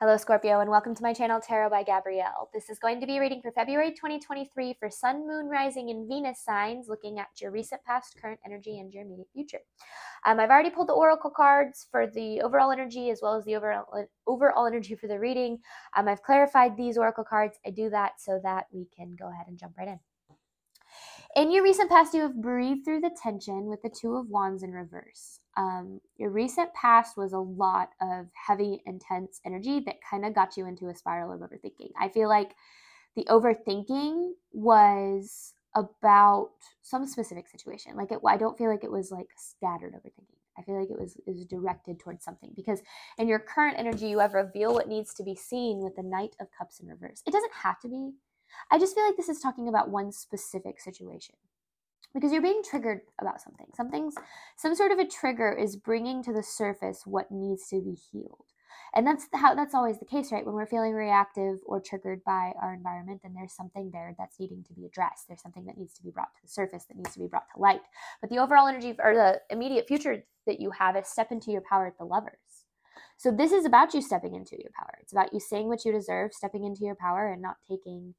Hello Scorpio and welcome to my channel Tarot by Gabrielle. This is going to be a reading for February 2023 for Sun, Moon, Rising, and Venus signs, looking at your recent, past, current energy, and your immediate future. I've already pulled the oracle cards for the overall energy as well as the overall energy for the reading. I've clarified these oracle cards. I do that so that we can go ahead and jump right in. In your recent past, you have breathed through the tension with the Two of Wands in reverse. Your recent past was a lot of heavy, intense energy that kind of got you into a spiral of overthinking. I feel like the overthinking was about some specific situation. I don't feel like it was like scattered overthinking. I feel like it was directed towards something, because in your current energy, you have revealed what needs to be seen with the Knight of Cups in reverse. It doesn't have to be. I just feel like this is talking about one specific situation, because you're being triggered about something. Some sort of a trigger is bringing to the surface what needs to be healed. And that's always the case, right? When we're feeling reactive or triggered by our environment, then there's something there that's needing to be addressed. There's something that needs to be brought to the surface, that needs to be brought to light. But the overall energy or the immediate future that you have is step into your power at the Lovers. So this is about you stepping into your power. It's about you saying what you deserve, stepping into your power, and not taking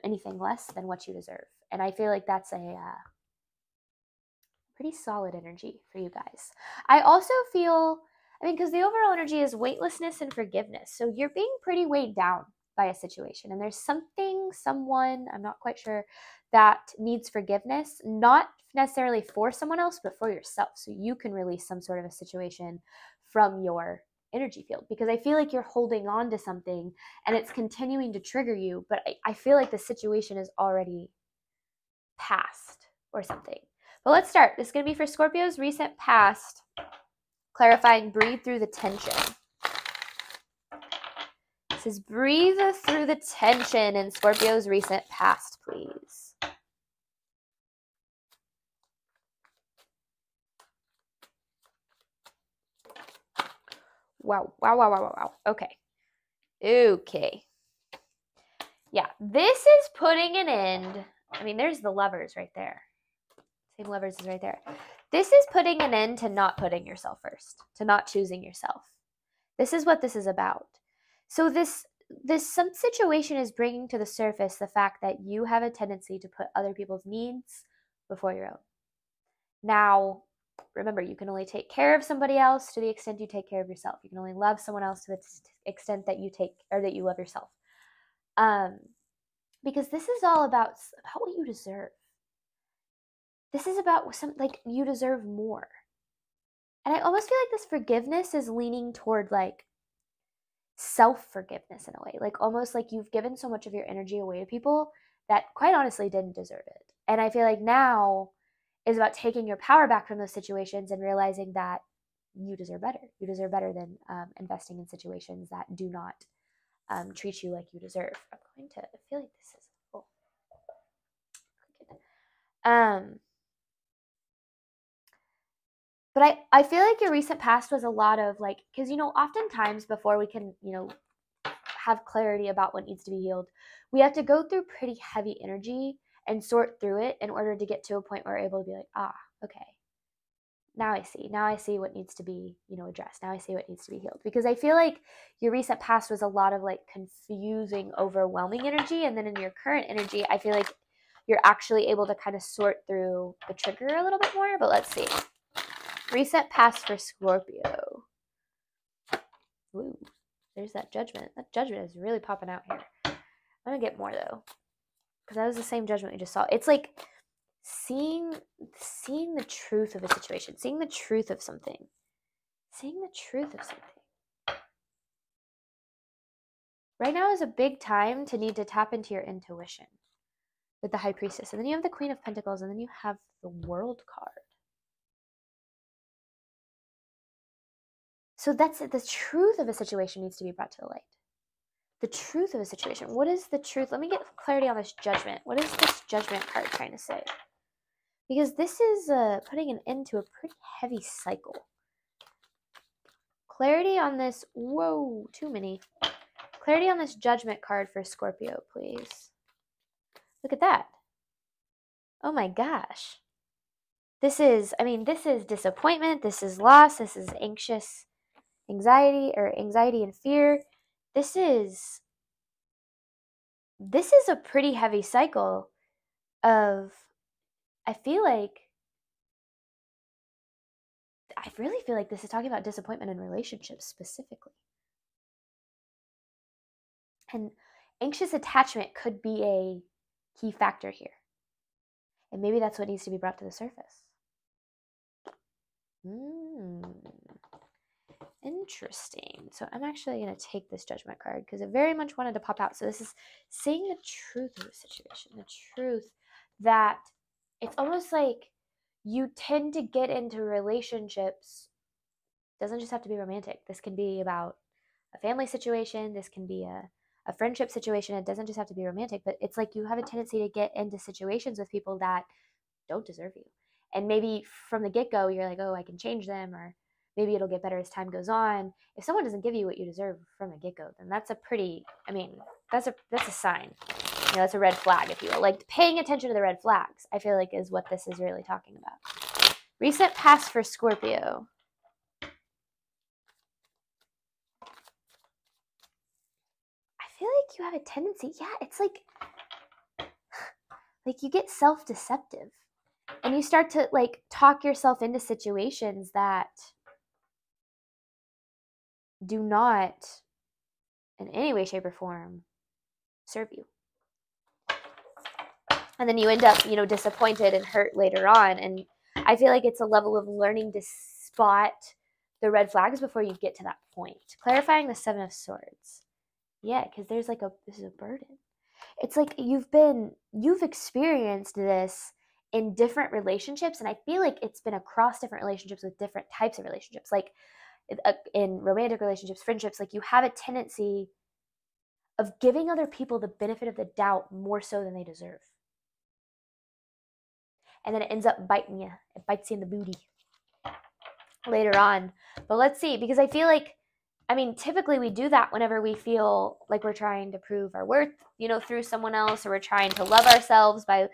anything less than what you deserve. And I feel like that's a pretty solid energy for you guys. I also feel, because the overall energy is weightlessness and forgiveness. So you're being pretty weighed down by a situation. And there's someone, I'm not quite sure, that needs forgiveness, not necessarily for someone else, but for yourself. So you can release some sort of a situation from your energy field, because I feel like you're holding on to something and it's continuing to trigger you, but I feel like the situation is already past or something. But let's start. This is going to be for Scorpio's recent past, clarifying breathe through the tension. This is breathe through the tension in Scorpio's recent past, please. Wow. Okay. Yeah, this is putting an end. There's the Lovers right there. Same Lovers is right there. This is putting an end to not putting yourself first, to not choosing yourself. This is what this is about. So some situation is bringing to the surface the fact that you have a tendency to put other people's needs before your own. Now, remember, you can only take care of somebody else to the extent you take care of yourself. You can only love someone else to the extent that that you love yourself. Because this is all about what you deserve. This is about you deserve more. And I almost feel like this forgiveness is leaning toward self-forgiveness in a way. Almost like you've given so much of your energy away to people that quite honestly didn't deserve it. And I feel like now is about taking your power back from those situations and realizing that you deserve better. You deserve better than investing in situations that do not treat you like you deserve. I feel like this is but I feel like your recent past was a lot of because oftentimes before we can have clarity about what needs to be healed, we have to go through pretty heavy energy and sort through it in order to get to a point where we're able to be like, okay, now I see what needs to be addressed. Now I see what needs to be healed. Because I feel like your recent past was a lot of confusing, overwhelming energy, and then in your current energy, I feel like you're actually able to kind of sort through the trigger a little bit more. But let's see. Recent past for Scorpio. Ooh, there's that Judgment. That Judgment is really popping out here. I'm going to get more, though, because that was the same Judgment we just saw. It's like seeing the truth of a situation, seeing the truth of something. Right now is a big time to need to tap into your intuition with the High Priestess. And then you have the Queen of Pentacles, and then you have the World card. So that's the truth of a situation needs to be brought to the light. The truth of a situation. What is the truth? Let me get clarity on this Judgment. What is this Judgment card trying to say? Because this is putting an end to a pretty heavy cycle. Clarity on this. Whoa, too many. Clarity on this Judgment card for Scorpio, please. Look at that. Oh my gosh. This is disappointment. This is loss. This is anxiety and fear. this is a pretty heavy cycle of, I really feel like this is talking about disappointment in relationships specifically. And anxious attachment could be a key factor here. And maybe that's what needs to be brought to the surface. Interesting. So I'm actually going to take this judgment card because it very much wanted to pop out. So this is seeing the truth of the situation, the truth that it's almost like you tend to get into relationships. It doesn't just have to be romantic. This can be about a family situation. This can be a friendship situation. It doesn't just have to be romantic, but it's like you have a tendency to get into situations with people that don't deserve you. And maybe from the get-go, you're like, oh, I can change them, or maybe it'll get better as time goes on. If someone doesn't give you what you deserve from the get-go, then that's that's a sign. That's a red flag, if you will. Like, paying attention to the red flags, I feel like, is what this is really talking about. Recent past for Scorpio. I feel like you have a tendency, it's like you get self-deceptive. And you start to talk yourself into situations that do not in any way, shape, or form serve you. And then you end up, disappointed and hurt later on. And I feel like it's a level of learning to spot the red flags before you get to that point. Clarifying the Seven of Swords. Yeah, because there's this is a burden. It's like you've experienced this in different relationships, and I feel like it's been across different relationships with different types of relationships. Like in romantic relationships, friendships, you have a tendency of giving other people the benefit of the doubt more so than they deserve. And then it ends up biting you. It bites you in the booty later on. But let's see, because I feel like, typically we do that whenever we feel like we're trying to prove our worth, through someone else, or we're trying to love ourselves by,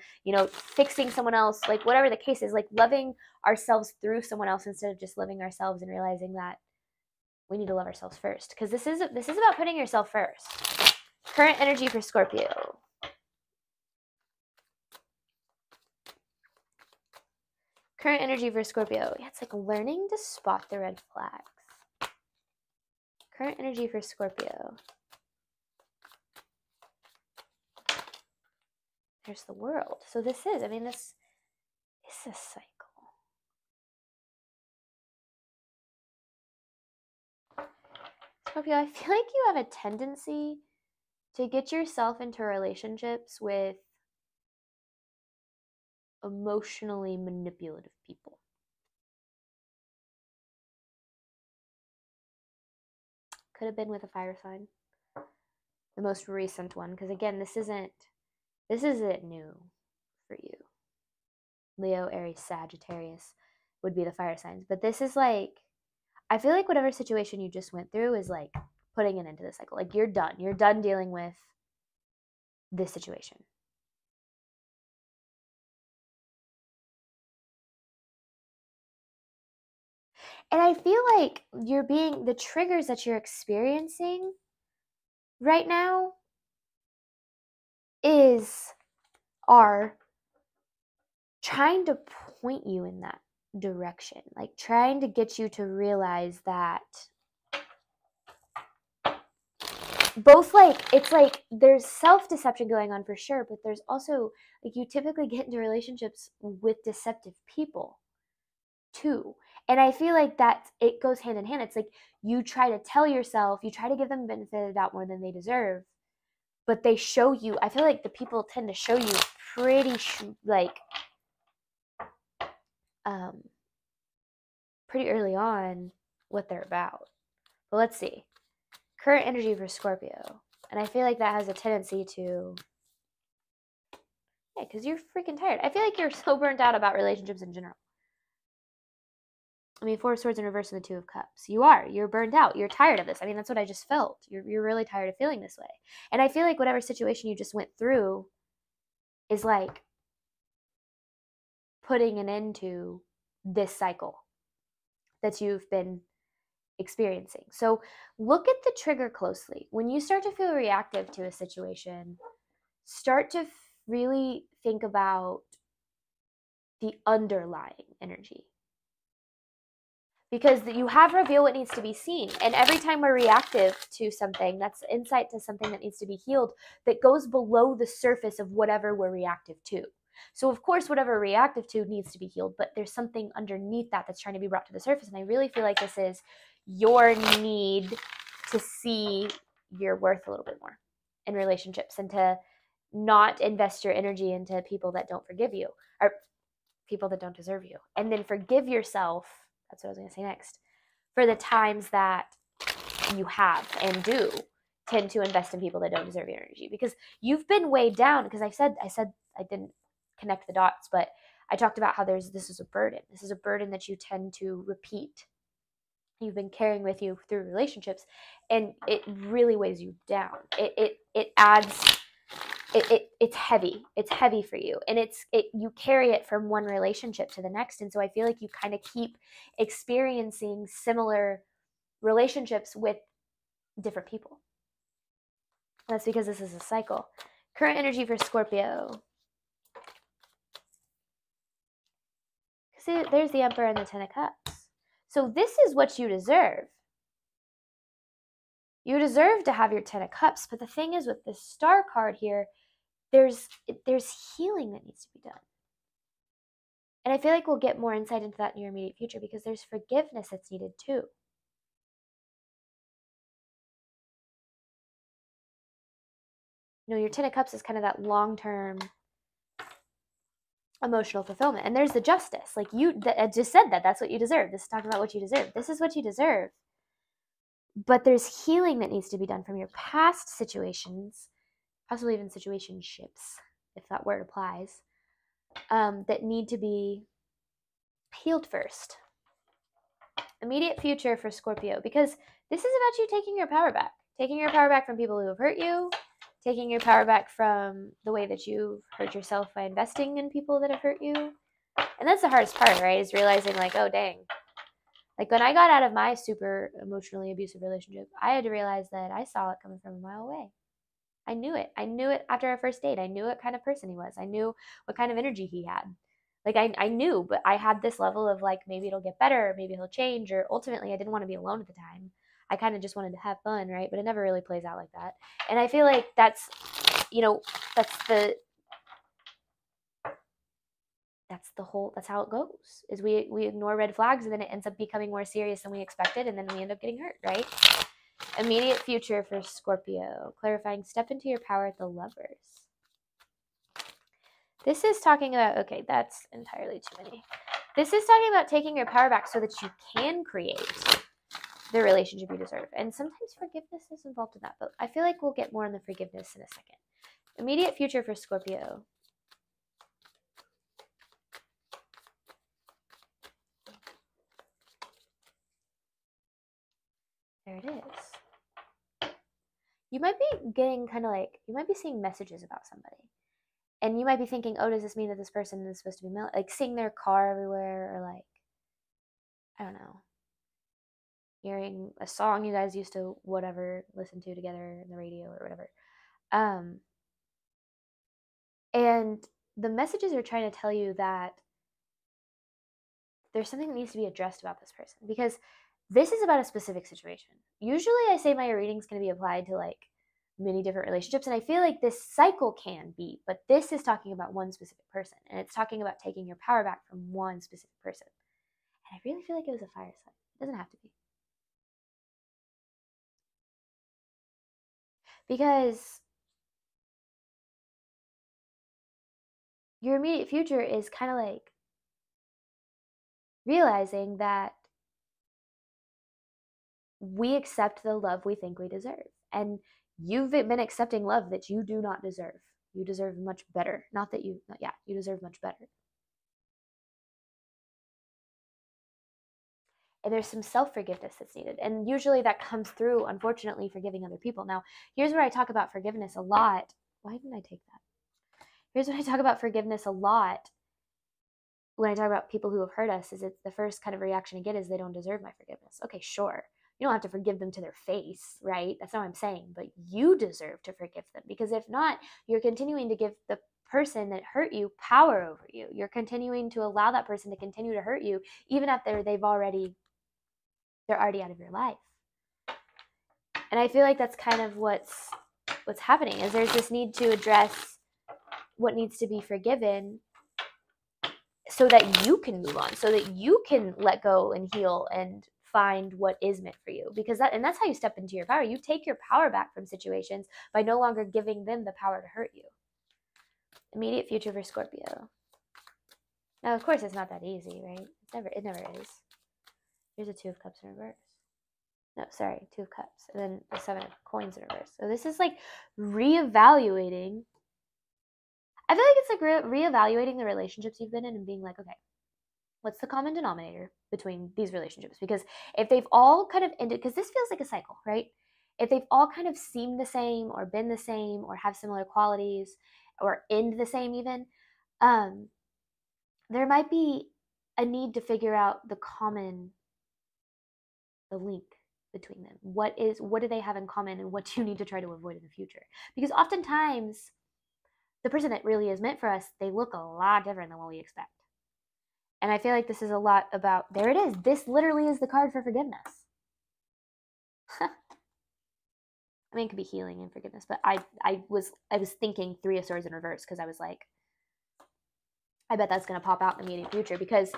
fixing someone else, whatever the case is, loving ourselves through someone else instead of just loving ourselves and realizing that we need to love ourselves first. Because this is about putting yourself first. Current energy for Scorpio. Current energy for Scorpio. Yeah, it's like learning to spot the red flags. Current energy for Scorpio. There's the World. So this is, this is a cycle. Scorpio, I feel like you have a tendency to get yourself into relationships with emotionally manipulative people. Could have been with a fire sign. The most recent one, because again, this isn't new for you. Leo, Aries, Sagittarius would be the fire signs. But this is I feel like whatever situation you just went through is putting an end to the cycle. You're done. You're done dealing with this situation. And I feel like the triggers that you're experiencing right now are trying to point you in that direction. Trying to get you to realize that both it's there's self-deception going on for sure, but there's also you typically get into relationships with deceptive people too. And I feel like that it goes hand in hand. It's you try to tell yourself, you try to give them the benefit of the doubt more than they deserve, but they show you, I feel like the people tend to show you pretty pretty early on what they're about. But let's see. Current energy for Scorpio. And I feel like that has a tendency to, because you're freaking tired. I feel like you're so burnt out about relationships in general. Four of Swords in reverse and the Two of Cups. You're burned out. You're tired of this. That's what I just felt. You're really tired of feeling this way. And I feel like whatever situation you just went through is putting an end to this cycle that you've been experiencing. So look at the trigger closely. When you start to feel reactive to a situation, start to really think about the underlying energy. Because you have reveal what needs to be seen. And every time we're reactive to something, that's insight to something that needs to be healed that goes below the surface of whatever we're reactive to. So of course, whatever we're reactive to needs to be healed, but there's something underneath that that's trying to be brought to the surface. And I really feel like this is your need to see your worth a little bit more in relationships and to not invest your energy into people that don't forgive you or people that don't deserve you. And then forgive yourself. That's what I was going to say next. For the times that you have and do tend to invest in people that don't deserve your energy, because you've been weighed down. Because I said I didn't connect the dots, but I talked about how this is a burden. This is a burden that you tend to repeat. You've been carrying with you through relationships, and it really weighs you down. It adds. It's heavy. It's heavy for you, and you carry it from one relationship to the next. And so I feel like you kind of keep experiencing similar relationships with different people. That's because this is a cycle. Current energy for Scorpio. See, there's the Emperor and the Ten of Cups. So this is what you deserve. You deserve to have your Ten of Cups, but the thing is with this Star card here, there's healing that needs to be done. And I feel like we'll get more insight into that in your immediate future because there's forgiveness that's needed too. You know, your Ten of Cups is kind of that long-term emotional fulfillment. And there's the Justice. Like I just said that's what you deserve. This is talking about what you deserve. This is what you deserve. But there's healing that needs to be done from your past situations, possibly even situationships, if that word applies, that need to be healed first. Immediate future for Scorpio, because this is about you taking your power back. Taking your power back from people who have hurt you, taking your power back from the way that you've hurt yourself by investing in people that have hurt you. And that's the hardest part, right? Is realizing like, oh, dang. Like when I got out of my super emotionally abusive relationship, I had to realize that I saw it coming from a mile away. I knew it. I knew it after our first date. I knew what kind of person he was. I knew what kind of energy he had. Like I knew, but I had this level of like, maybe it'll get better, maybe he'll change, or ultimately I didn't want to be alone at the time. I kind of just wanted to have fun, right? But it never really plays out like that. And I feel like that's how it goes, is we ignore red flags and then it ends up becoming more serious than we expected, and then we end up getting hurt, right? Immediate future for Scorpio, clarifying, step into your power at the Lovers. This is talking about, okay, that's entirely too many. This is talking about taking your power back so that you can create the relationship you deserve. And sometimes forgiveness is involved in that, but I feel like we'll get more on the forgiveness in a second. Immediate future for Scorpio. There it is. You might be getting you might be seeing messages about somebody. And you might be thinking, oh, does this mean that this person is supposed to be like seeing their car everywhere, or like, I don't know, hearing a song you guys used to listen to together in the radio or whatever. And the messages are trying to tell you that there's something that needs to be addressed about this person, because this is about a specific situation. Usually I say my reading's going to be applied to like many different relationships, and I feel like this cycle can be, but this is talking about one specific person, and it's talking about taking your power back from one specific person. And I really feel like it was a fire sign. It doesn't have to be. Because your immediate future is kind of like realizing that we accept the love we think we deserve. And you've been accepting love that you do not deserve. You deserve much better. You deserve much better. And there's some self-forgiveness that's needed. And usually that comes through, unfortunately, forgiving other people. Now, here's where I talk about forgiveness a lot. Why didn't I take that? Here's when I talk about forgiveness a lot. When I talk about people who have hurt us, is it's the first kind of reaction I get is they don't deserve my forgiveness. Okay, sure. You don't have to forgive them to their face, right? That's not what I'm saying, but you deserve to forgive them, because if not, you're continuing to give the person that hurt you power over you. You're continuing to allow that person to continue to hurt you even after they're already out of your life. And I feel like that's kind of what's happening, is there's this need to address what needs to be forgiven so that you can move on, so that you can let go and heal and find what is meant for you. Because that's how you step into your power. You take your power back from situations by no longer giving them the power to hurt you. Immediate future for Scorpio. Now, of course, it's not that easy, right? It never is. Here's a 2 of Cups in reverse. No, sorry, 2 of Cups. And then the 7 of Coins in reverse. So this is like reevaluating. I feel like it's like reevaluating the relationships you've been in and being like, okay, what's the common denominator between these relationships? Because if they've all kind of ended, because this feels like a cycle, right? If they've all kind of seemed the same or been the same or have similar qualities or end the same even, there might be a need to figure out the link between them. What do they have in common, and what do you need to try to avoid in the future? Because oftentimes the person that really is meant for us, they look a lot different than what we expect. And I feel like this is a lot about, there it is. This literally is the card for forgiveness. I mean, it could be healing and forgiveness, but I was thinking 3 of Swords in reverse, because I was like, I bet that's going to pop out in the immediate future, because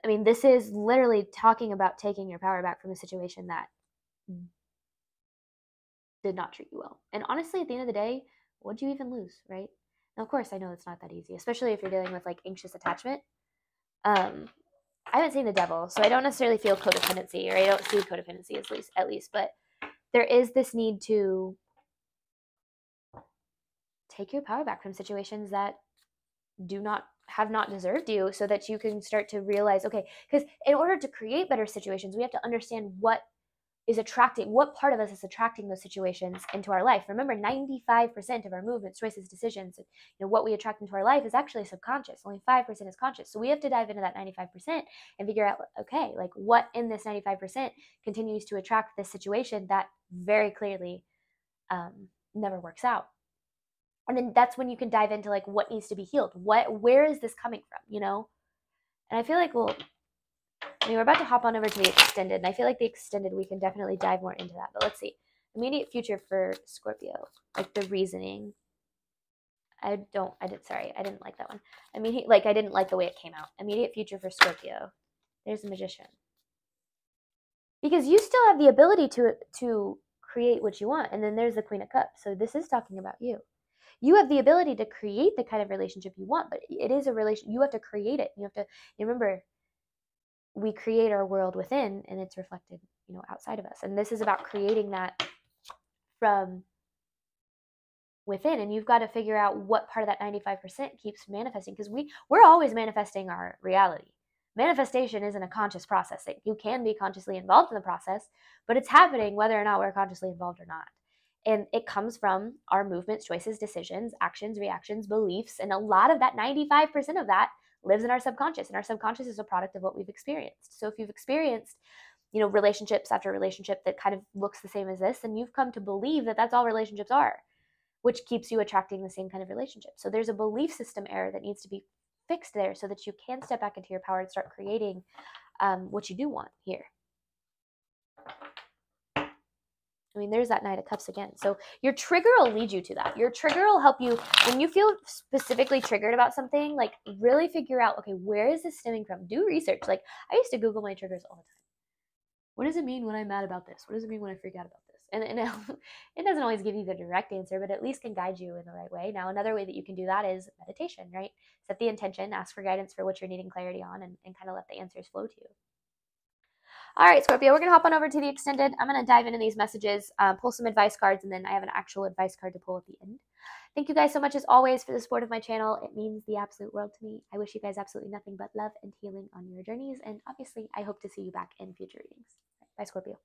I mean, this is literally talking about taking your power back from a situation that did not treat you well. And honestly, at the end of the day, what'd you even lose, right? Now, of course, I know it's not that easy, especially if you're dealing with like anxious attachment. I haven't seen the Devil, so I don't necessarily feel codependency, or I don't see codependency at least, but there is this need to take your power back from situations that have not deserved you, so that you can start to realize, okay, because in order to create better situations, we have to understand what part of us is attracting those situations into our life. Remember, 95% of our movements, choices, decisions, what we attract into our life is actually subconscious. Only 5% is conscious. So we have to dive into that 95% and figure out, okay, like what in this 95% continues to attract this situation that very clearly never works out. And then that's when you can dive into like what needs to be healed. Where is this coming from, And I feel like we're about to hop on over to the extended, and I feel like the extended, we can definitely dive more into that. But let's see. Immediate future for Scorpio, like the reasoning. I didn't like that one. I didn't like the way it came out. Immediate future for Scorpio. There's the Magician. Because you still have the ability to create what you want. And then there's the Queen of Cups. So this is talking about you. You have the ability to create the kind of relationship you want, but it is a relation. You have to create it. You have to remember, we create our world within, and it's reflected, outside of us. And this is about creating that from within. And you've got to figure out what part of that 95% keeps manifesting, because we're always manifesting our reality. Manifestation isn't a conscious process. You can be consciously involved in the process, but it's happening whether or not we're consciously involved or not. And it comes from our movements, choices, decisions, actions, reactions, beliefs. And a lot of that, 95% of that, lives in our subconscious. And our subconscious is a product of what we've experienced. So if you've experienced, relationships after relationship that kind of looks the same as this, then you've come to believe that that's all relationships are, which keeps you attracting the same kind of relationship. So there's a belief system error that needs to be fixed there, so that you can step back into your power and start creating what you do want here. I mean, there's that Knight of Cups again. So your trigger will lead you to that. Your trigger will help you when you feel specifically triggered about something, like really figure out, okay, where is this stemming from? Do research. Like I used to Google my triggers all the time. What does it mean when I'm mad about this? What does it mean when I freak out about this? And it doesn't always give you the direct answer, but at least can guide you in the right way. Now, another way that you can do that is meditation, right? Set the intention, ask for guidance for what you're needing clarity on, and kind of let the answers flow to you. All right, Scorpio, we're going to hop on over to the extended. I'm going to dive into these messages, pull some advice cards, and then I have an actual advice card to pull at the end. Thank you guys so much, as always, for the support of my channel. It means the absolute world to me. I wish you guys absolutely nothing but love and healing on your journeys, and obviously, I hope to see you back in future readings. Bye, Scorpio.